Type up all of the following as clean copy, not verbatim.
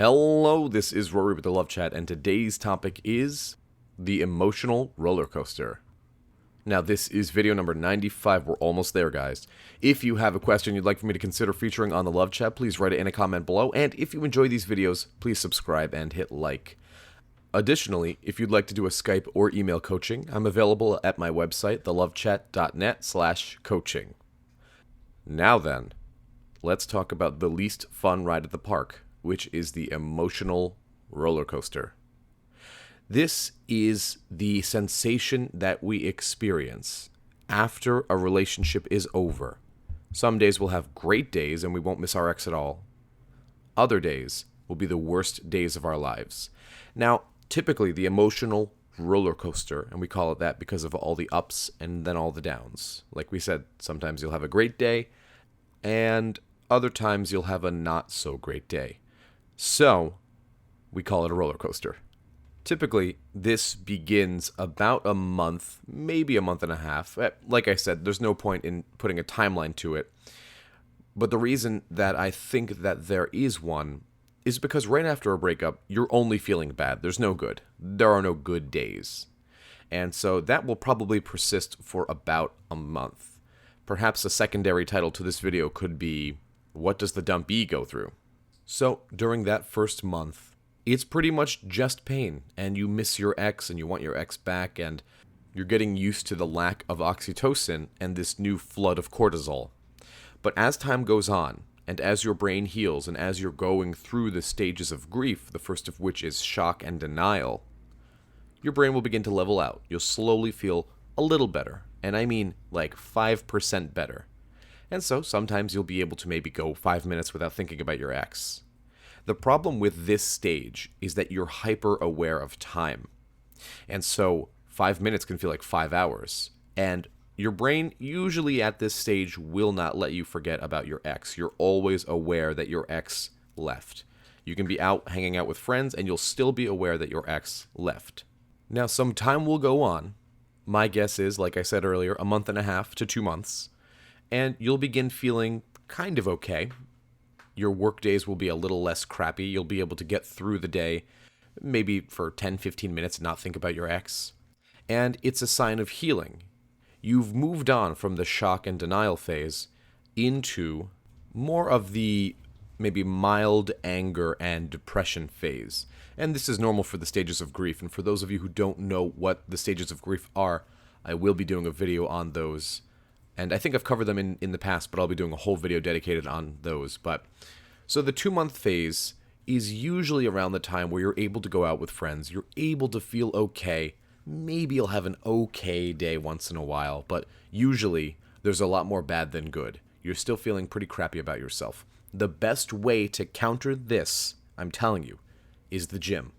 Hello, this is Rory with the Love Chat, and today's topic is the emotional roller coaster. Now, this is video number 95. We're almost there, guys. If you have a question you'd like for me to consider featuring on the Love Chat, please write it in a comment below. And if you enjoy these videos, please subscribe and hit like. Additionally, if you'd like to do a Skype or email coaching, I'm available at my website, thelovechat.net/coaching. Now then, let's talk about the least fun ride at the park, which is the emotional roller coaster. This is the sensation that we experience after a relationship is over. Some days we'll have great days and we won't miss our ex at all. Other days will be the worst days of our lives. Now, typically the emotional roller coaster, and we call it that because of all the ups and then all the downs. Like we said, sometimes you'll have a great day and other times you'll have a not so great day. So, we call it a roller coaster. Typically, this begins about a month, maybe a month and a half. Like I said, there's no point in putting a timeline to it. But the reason that I think that there is one is because right after a breakup, you're only feeling bad. There's no good. There are no good days. And so that will probably persist for about a month. Perhaps a secondary title to this video could be, what does the Dumpee go through? So during that first month, it's pretty much just pain, and you miss your ex, and you want your ex back, and you're getting used to the lack of oxytocin and this new flood of cortisol. But as time goes on, and as your brain heals, and as you're going through the stages of grief, the first of which is shock and denial, your brain will begin to level out. You'll slowly feel a little better, and I mean like 5% better. And so sometimes you'll be able to maybe go 5 minutes without thinking about your ex. The problem with this stage is that you're hyper aware of time. And so 5 minutes can feel like 5 hours. And your brain usually at this stage will not let you forget about your ex. You're always aware that your ex left. You can be out hanging out with friends and you'll still be aware that your ex left. Now, some time will go on. My guess is, like I said earlier, a month and a half to 2 months. And you'll begin feeling kind of okay. Your work days will be a little less crappy. You'll be able to get through the day, maybe for 10-15 minutes, and not think about your ex. And it's a sign of healing. You've moved on from the shock and denial phase into more of the maybe mild anger and depression phase. And this is normal for the stages of grief. And for those of you who don't know what the stages of grief are, I will be doing a video on those. And I think I've covered them in the past, but I'll be doing a whole video dedicated on those. So the 2-month phase is usually around the time where you're able to go out with friends. You're able to feel okay. Maybe you'll have an okay day once in a while, but usually there's a lot more bad than good. You're still feeling pretty crappy about yourself. The best way to counter this, I'm telling you, is the gym.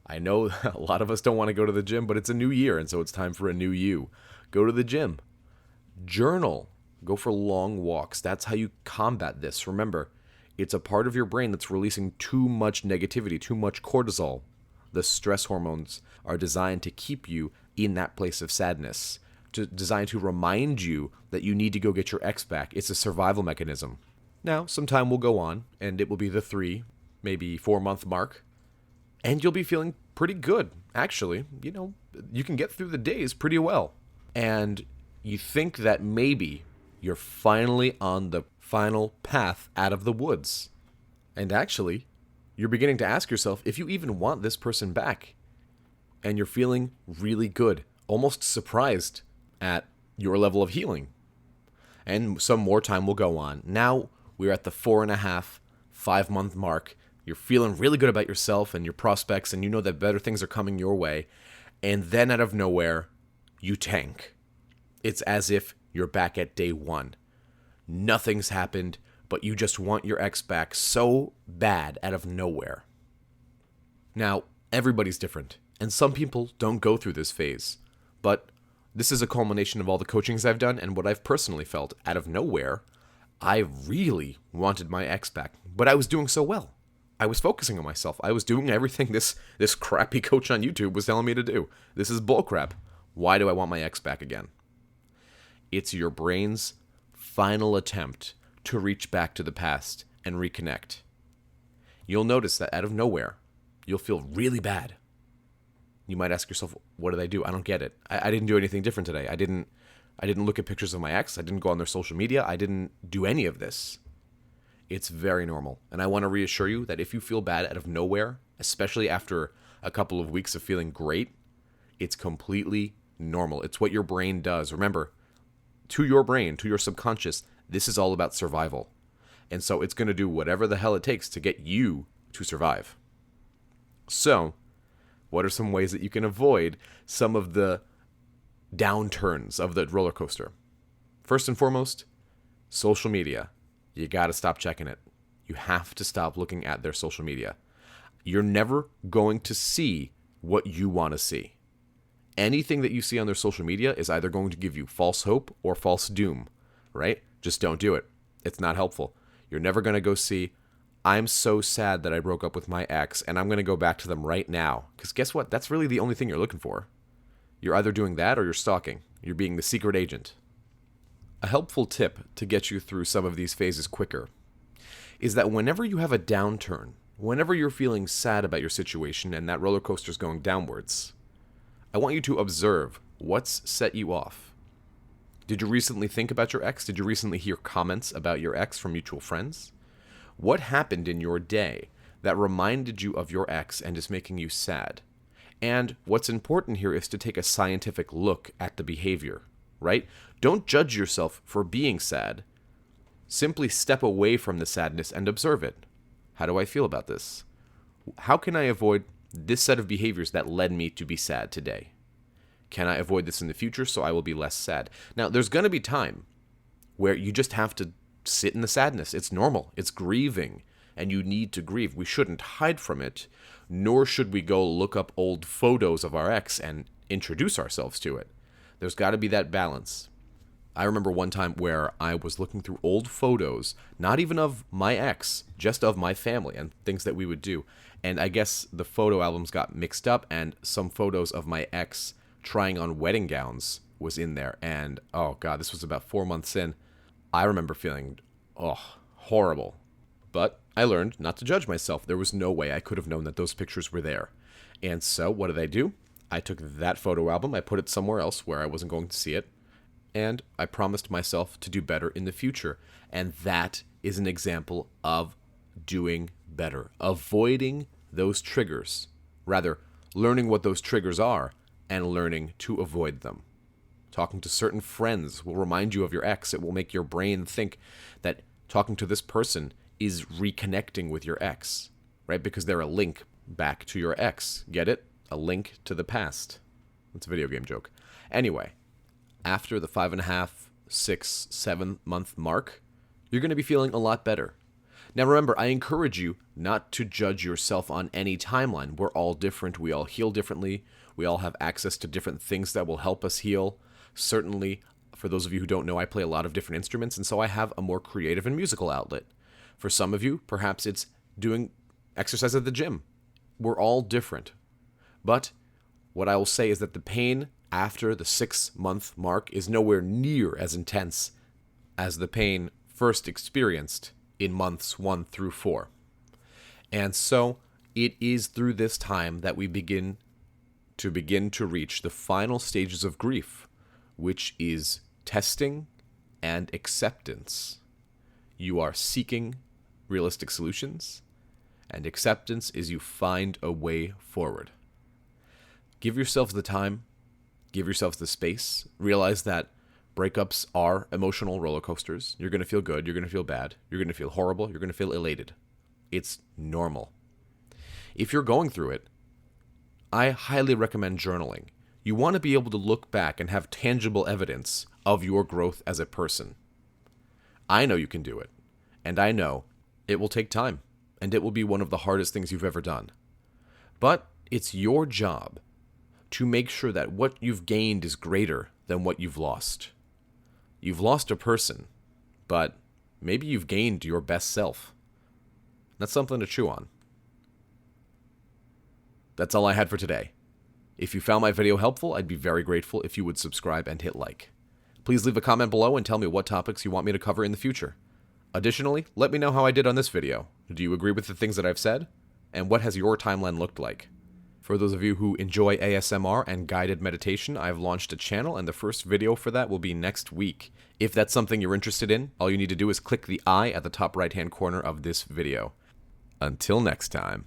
I know a lot of us don't want to go to the gym, but it's a new year, and so it's time for a new you. Go to the gym. Journal. Go for long walks. That's how you combat this. Remember, it's a part of your brain that's releasing too much negativity, too much cortisol. The stress hormones are designed to keep you in that place of sadness, designed to remind you that you need to go get your ex back. It's a survival mechanism. Now, some time will go on, and it will be the 3, maybe 4-month mark, and you'll be feeling pretty good, actually. You can get through the days pretty well. And you think that maybe you're finally on the final path out of the woods. And actually, you're beginning to ask yourself if you even want this person back. And you're feeling really good, almost surprised at your level of healing. And some more time will go on. Now we're at the 4.5, 5-month mark. You're feeling really good about yourself and your prospects, and you know that better things are coming your way. And then out of nowhere, you tank. It's as if you're back at day 1. Nothing's happened, but you just want your ex back so bad out of nowhere. Now, everybody's different, and some people don't go through this phase. But this is a culmination of all the coachings I've done and what I've personally felt. Out of nowhere, I really wanted my ex back, but I was doing so well. I was focusing on myself. I was doing everything this crappy coach on YouTube was telling me to do. This is bullcrap. Why do I want my ex back again? It's your brain's final attempt to reach back to the past and reconnect. you'll notice that out of nowhere, you'll feel really bad. You might ask yourself, what did I do? I don't get it. I didn't do anything different today. I didn't look at pictures of my ex. I didn't go on their social media. I didn't do any of this. It's very normal. And I want to reassure you that if you feel bad out of nowhere, especially after a couple of weeks of feeling great, it's completely normal. It's what your brain does. Remember, to your brain, to your subconscious, this is all about survival. And so it's going to do whatever the hell it takes to get you to survive. So, what are some ways that you can avoid some of the downturns of the roller coaster? First and foremost, social media. You got to stop checking it. You have to stop looking at their social media. You're never going to see what you want to see. Anything that you see on their social media is either going to give you false hope or false doom, right? Just don't do it. It's not helpful. You're never going to go see, I'm so sad that I broke up with my ex, and I'm going to go back to them right now. Because guess what? That's really the only thing you're looking for. You're either doing that or you're stalking. You're being the secret agent. A helpful tip to get you through some of these phases quicker is that whenever you have a downturn, whenever you're feeling sad about your situation and that roller coaster is going downwards, I want you to observe what's set you off. Did you recently think about your ex? Did you recently hear comments about your ex from mutual friends? What happened in your day that reminded you of your ex and is making you sad? And what's important here is to take a scientific look at the behavior, right? Don't judge yourself for being sad. Simply step away from the sadness and observe it. How do I feel about this? How can I avoid this set of behaviors that led me to be sad today? Can I avoid this in the future so I will be less sad? Now, there's going to be time where you just have to sit in the sadness. It's normal. It's grieving, and you need to grieve. We shouldn't hide from it, nor should we go look up old photos of our ex and introduce ourselves to it. There's got to be that balance. I remember one time where I was looking through old photos, not even of my ex, just of my family and things that we would do. And I guess the photo albums got mixed up, and some photos of my ex trying on wedding gowns was in there. And, oh God, this was about 4 months in. I remember feeling, horrible. But I learned not to judge myself. There was no way I could have known that those pictures were there. And so what did I do? I took that photo album, I put it somewhere else where I wasn't going to see it, and I promised myself to do better in the future. And that is an example of doing better, avoiding those triggers. Rather, learning what those triggers are and learning to avoid them. Talking to certain friends will remind you of your ex. It will make your brain think that talking to this person is reconnecting with your ex, right? Because they're a link back to your ex. Get it? A link to the past. That's a video game joke. Anyway, after the 5.5, 6, 7 month mark, you're going to be feeling a lot better. Now remember, I encourage you not to judge yourself on any timeline. We're all different. We all heal differently. We all have access to different things that will help us heal. Certainly, for those of you who don't know, I play a lot of different instruments, and so I have a more creative and musical outlet. For some of you, perhaps it's doing exercise at the gym. We're all different. But what I will say is that the pain after the 6 month mark is nowhere near as intense as the pain first experienced in months 1 through 4. And so it is through this time that we begin to reach the final stages of grief, which is testing and acceptance. You are seeking realistic solutions, and acceptance is you find a way forward. Give yourselves the time, give yourselves the space, realize that breakups are emotional roller coasters. You're going to feel good, you're going to feel bad, you're going to feel horrible, you're going to feel elated. It's normal. If you're going through it, I highly recommend journaling. You want to be able to look back and have tangible evidence of your growth as a person. I know you can do it, and I know it will take time, and it will be one of the hardest things you've ever done. But it's your job to make sure that what you've gained is greater than what you've lost. You've lost a person, but maybe you've gained your best self. That's something to chew on. That's all I had for today. If you found my video helpful, I'd be very grateful if you would subscribe and hit like. Please leave a comment below and tell me what topics you want me to cover in the future. Additionally, let me know how I did on this video. Do you agree with the things that I've said? And what has your timeline looked like? For those of you who enjoy ASMR and guided meditation, I've launched a channel, and the first video for that will be next week. If that's something you're interested in, all you need to do is click the I at the top right-hand corner of this video. Until next time.